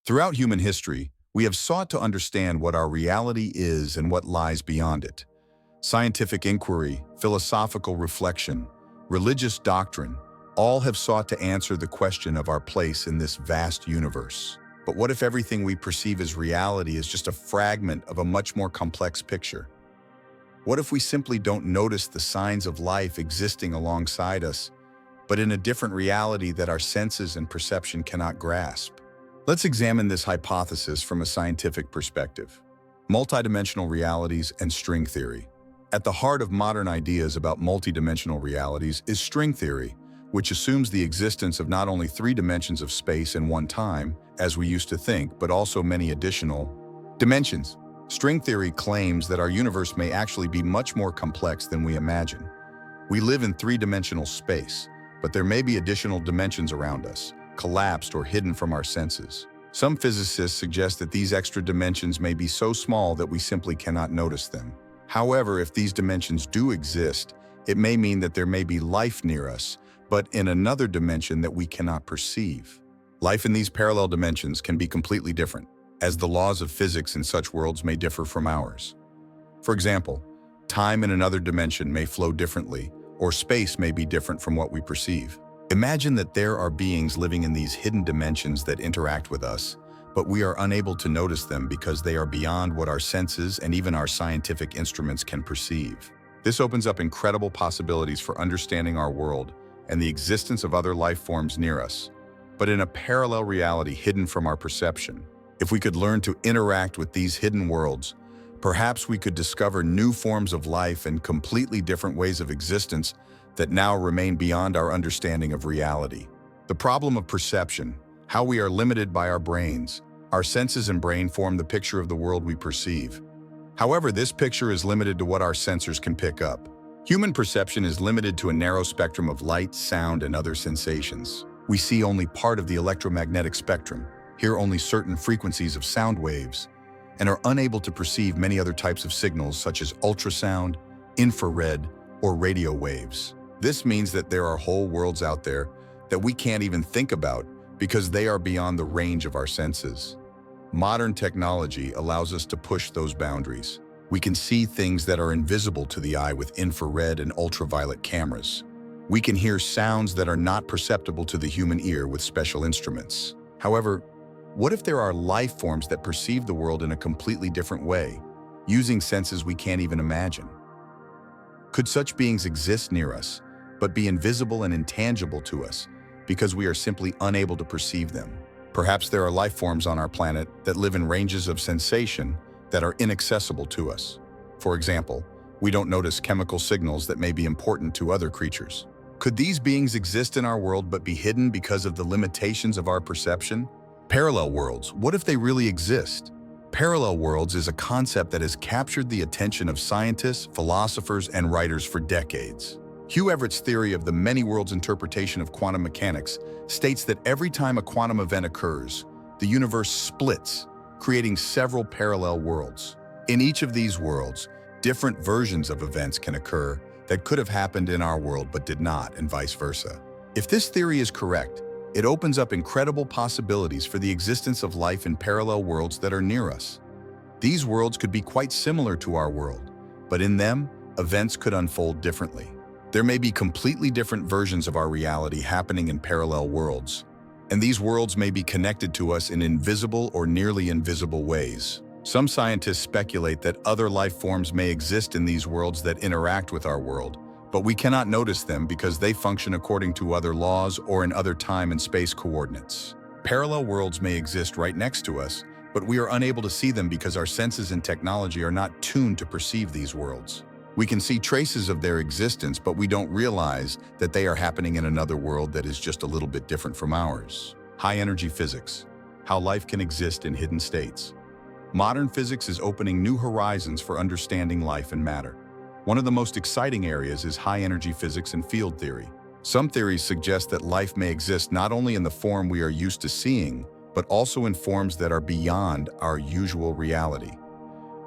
Throughout human history, we have sought to understand what our reality is and what lies beyond it. Scientific inquiry, philosophical reflection, religious doctrine, all have sought to answer the question of our place in this vast universe. But what if everything we perceive as reality is just a fragment of a much more complex picture? What if we simply don't notice the signs of life existing alongside us, but in a different reality that our senses and perception cannot grasp? Let's examine this hypothesis from a scientific perspective. Multidimensional realities and string theory. At the heart of modern ideas about multidimensional realities is string theory, which assumes the existence of not only three dimensions of space and one time, as we used to think, but also many additional dimensions. String theory claims that our universe may actually be much more complex than we imagine. We live in three-dimensional space, but there may be additional dimensions around us, collapsed or hidden from our senses. Some physicists suggest that these extra dimensions may be so small that we simply cannot notice them. However, if these dimensions do exist, it may mean that there may be life near us, but in another dimension that we cannot perceive. Life in these parallel dimensions can be completely different, as the laws of physics in such worlds may differ from ours. For example, time in another dimension may flow differently, or space may be different from what we perceive. Imagine that there are beings living in these hidden dimensions that interact with us, but we are unable to notice them because they are beyond what our senses and even our scientific instruments can perceive. This opens up incredible possibilities for understanding our world and the existence of other life forms near us, but in a parallel reality hidden from our perception. If we could learn to interact with these hidden worlds, perhaps we could discover new forms of life and completely different ways of existence that now remain beyond our understanding of reality. The problem of perception, how we are limited by our brains. Our senses and brain form the picture of the world we perceive. However, this picture is limited to what our sensors can pick up. Human perception is limited to a narrow spectrum of light, sound, and other sensations. We see only part of the electromagnetic spectrum, hear only certain frequencies of sound waves, and are unable to perceive many other types of signals such as ultrasound, infrared, or radio waves. This means that there are whole worlds out there that we can't even think about because they are beyond the range of our senses. Modern technology allows us to push those boundaries. We can see things that are invisible to the eye with infrared and ultraviolet cameras. We can hear sounds that are not perceptible to the human ear with special instruments. However, what if there are life forms that perceive the world in a completely different way, using senses we can't even imagine? Could such beings exist near us, but be invisible and intangible to us because we are simply unable to perceive them? Perhaps there are life forms on our planet that live in ranges of sensation that are inaccessible to us. For example, we don't notice chemical signals that may be important to other creatures. Could these beings exist in our world but be hidden because of the limitations of our perception? Parallel worlds, what if they really exist? Parallel worlds is a concept that has captured the attention of scientists, philosophers, and writers for decades. Hugh Everett's theory of the many worlds interpretation of quantum mechanics states that every time a quantum event occurs, the universe splits, creating several parallel worlds. In each of these worlds, different versions of events can occur that could have happened in our world but did not, and vice versa. If this theory is correct, it opens up incredible possibilities for the existence of life in parallel worlds that are near us. These worlds could be quite similar to our world, but in them, events could unfold differently. There may be completely different versions of our reality happening in parallel worlds, and these worlds may be connected to us in invisible or nearly invisible ways. Some scientists speculate that other life forms may exist in these worlds that interact with our world, but we cannot notice them because they function according to other laws or in other time and space coordinates. Parallel worlds may exist right next to us, but we are unable to see them because our senses and technology are not tuned to perceive these worlds. We can see traces of their existence, but we don't realize that they are happening in another world that is just a little bit different from ours. High-energy physics, how life can exist in hidden states. Modern physics is opening new horizons for understanding life and matter. One of the most exciting areas is high-energy physics and field theory. Some theories suggest that life may exist not only in the form we are used to seeing, but also in forms that are beyond our usual reality.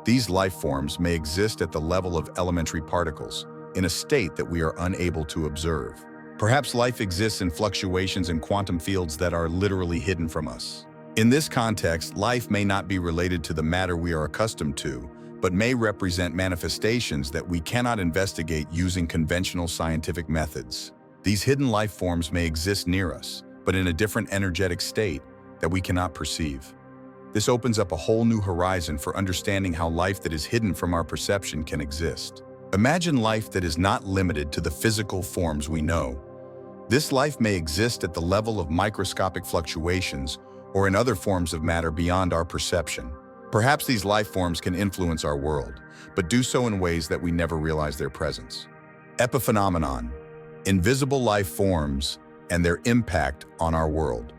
These life forms may exist at the level of elementary particles, in a state that we are unable to observe. Perhaps life exists in fluctuations in quantum fields that are literally hidden from us. In this context, life may not be related to the matter we are accustomed to, but may represent manifestations that we cannot investigate using conventional scientific methods. These hidden life forms may exist near us, but in a different energetic state that we cannot perceive. This opens up a whole new horizon for understanding how life that is hidden from our perception can exist. Imagine life that is not limited to the physical forms we know. This life may exist at the level of microscopic fluctuations or in other forms of matter beyond our perception. Perhaps these life forms can influence our world, but do so in ways that we never realize their presence. Epiphenomenon, invisible life forms and their impact on our world.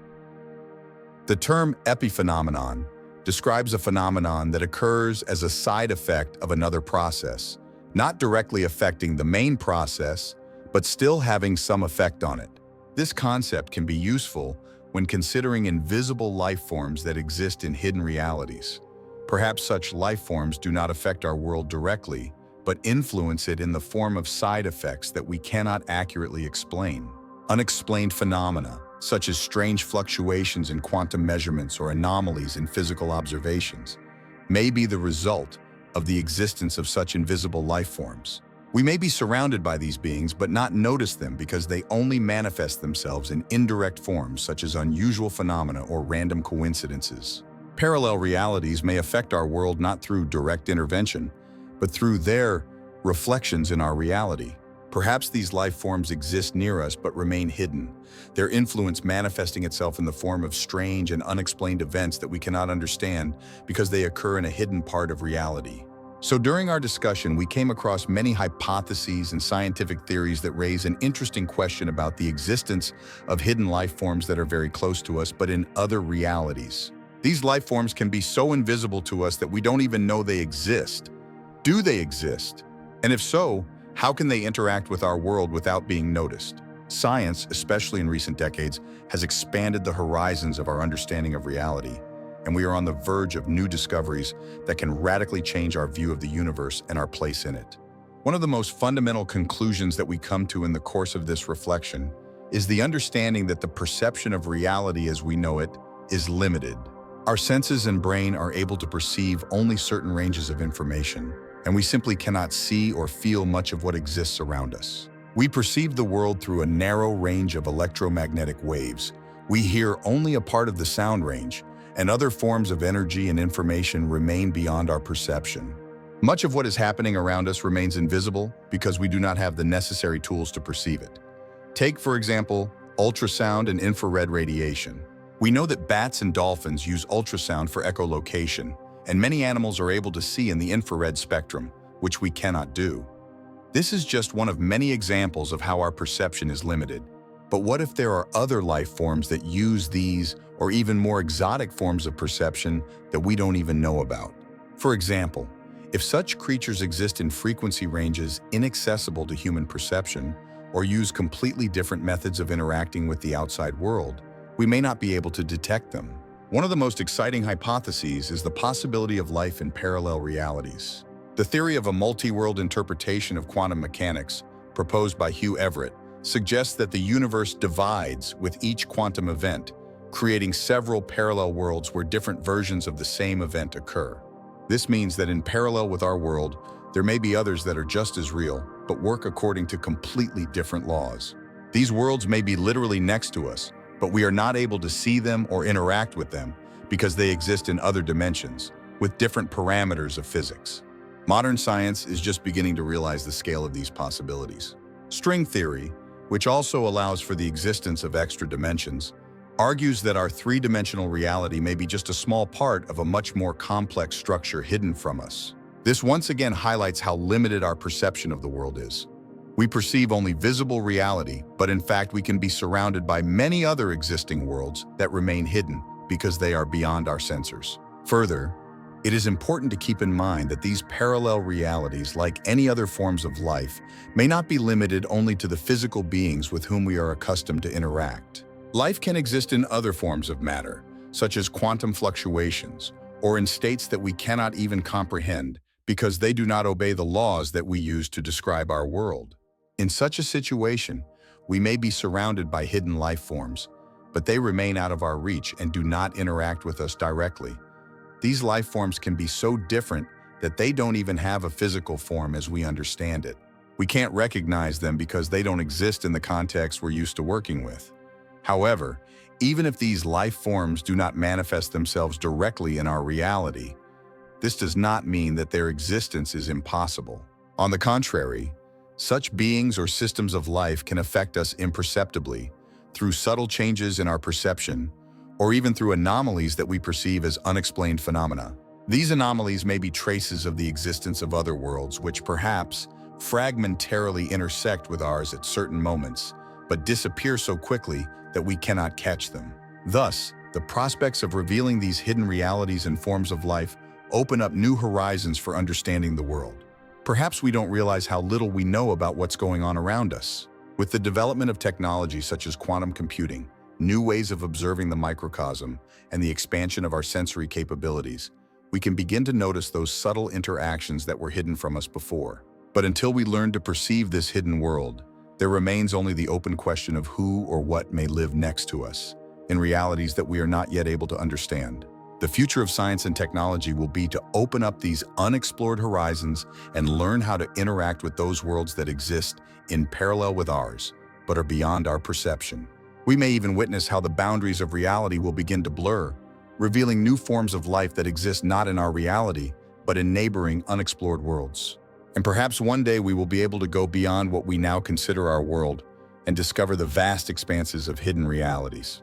The term epiphenomenon describes a phenomenon that occurs as a side effect of another process, not directly affecting the main process, but still having some effect on it. This concept can be useful when considering invisible life forms that exist in hidden realities. Perhaps such life forms do not affect our world directly, but influence it in the form of side effects that we cannot accurately explain. Unexplained phenomena, such as strange fluctuations in quantum measurements or anomalies in physical observations, may be the result of the existence of such invisible life forms. We may be surrounded by these beings but not notice them because they only manifest themselves in indirect forms such as unusual phenomena or random coincidences. Parallel realities may affect our world not through direct intervention, but through their reflections in our reality. Perhaps these life forms exist near us but remain hidden, their influence manifesting itself in the form of strange and unexplained events that we cannot understand because they occur in a hidden part of reality. So during our discussion, we came across many hypotheses and scientific theories that raise an interesting question about the existence of hidden life forms that are very close to us but in other realities. These life forms can be so invisible to us that we don't even know they exist. Do they exist? And if so, how can they interact with our world without being noticed? Science, especially in recent decades, has expanded the horizons of our understanding of reality, and we are on the verge of new discoveries that can radically change our view of the universe and our place in it. One of the most fundamental conclusions that we come to in the course of this reflection is the understanding that the perception of reality as we know it is limited. Our senses and brain are able to perceive only certain ranges of information, and we simply cannot see or feel much of what exists around us. We perceive the world through a narrow range of electromagnetic waves. We hear only a part of the sound range, and other forms of energy and information remain beyond our perception. Much of what is happening around us remains invisible because we do not have the necessary tools to perceive it. Take, for example, ultrasound and infrared radiation. We know that bats and dolphins use ultrasound for echolocation, and many animals are able to see in the infrared spectrum, which we cannot do. This is just one of many examples of how our perception is limited. But what if there are other life forms that use these or even more exotic forms of perception that we don't even know about? For example, if such creatures exist in frequency ranges inaccessible to human perception or use completely different methods of interacting with the outside world, we may not be able to detect them. One of the most exciting hypotheses is the possibility of life in parallel realities. The theory of a multi-world interpretation of quantum mechanics, proposed by Hugh Everett, suggests that the universe divides with each quantum event, creating several parallel worlds where different versions of the same event occur. This means that in parallel with our world, there may be others that are just as real, but work according to completely different laws. These worlds may be literally next to us, but we are not able to see them or interact with them because they exist in other dimensions, with different parameters of physics. Modern science is just beginning to realize the scale of these possibilities. String theory, which also allows for the existence of extra dimensions, argues that our three-dimensional reality may be just a small part of a much more complex structure hidden from us. This once again highlights how limited our perception of the world is. We perceive only visible reality, but in fact we can be surrounded by many other existing worlds that remain hidden because they are beyond our sensors. Further, it is important to keep in mind that these parallel realities, like any other forms of life, may not be limited only to the physical beings with whom we are accustomed to interact. Life can exist in other forms of matter, such as quantum fluctuations, or in states that we cannot even comprehend because they do not obey the laws that we use to describe our world. In such a situation, we may be surrounded by hidden life forms, but they remain out of our reach and do not interact with us directly. These life forms can be so different that they don't even have a physical form as we understand it. We can't recognize them because they don't exist in the context we're used to working with. However, even if these life forms do not manifest themselves directly in our reality, this does not mean that their existence is impossible. On the contrary, such beings or systems of life can affect us imperceptibly through subtle changes in our perception, or even through anomalies that we perceive as unexplained phenomena. These anomalies may be traces of the existence of other worlds which perhaps fragmentarily intersect with ours at certain moments, but disappear so quickly that we cannot catch them. Thus, the prospects of revealing these hidden realities and forms of life open up new horizons for understanding the world. Perhaps we don't realize how little we know about what's going on around us. With the development of technology such as quantum computing, new ways of observing the microcosm, and the expansion of our sensory capabilities, we can begin to notice those subtle interactions that were hidden from us before. But until we learn to perceive this hidden world, there remains only the open question of who or what may live next to us, in realities that we are not yet able to understand. The future of science and technology will be to open up these unexplored horizons and learn how to interact with those worlds that exist in parallel with ours, but are beyond our perception. We may even witness how the boundaries of reality will begin to blur, revealing new forms of life that exist not in our reality, but in neighboring, unexplored worlds. And perhaps one day we will be able to go beyond what we now consider our world and discover the vast expanses of hidden realities.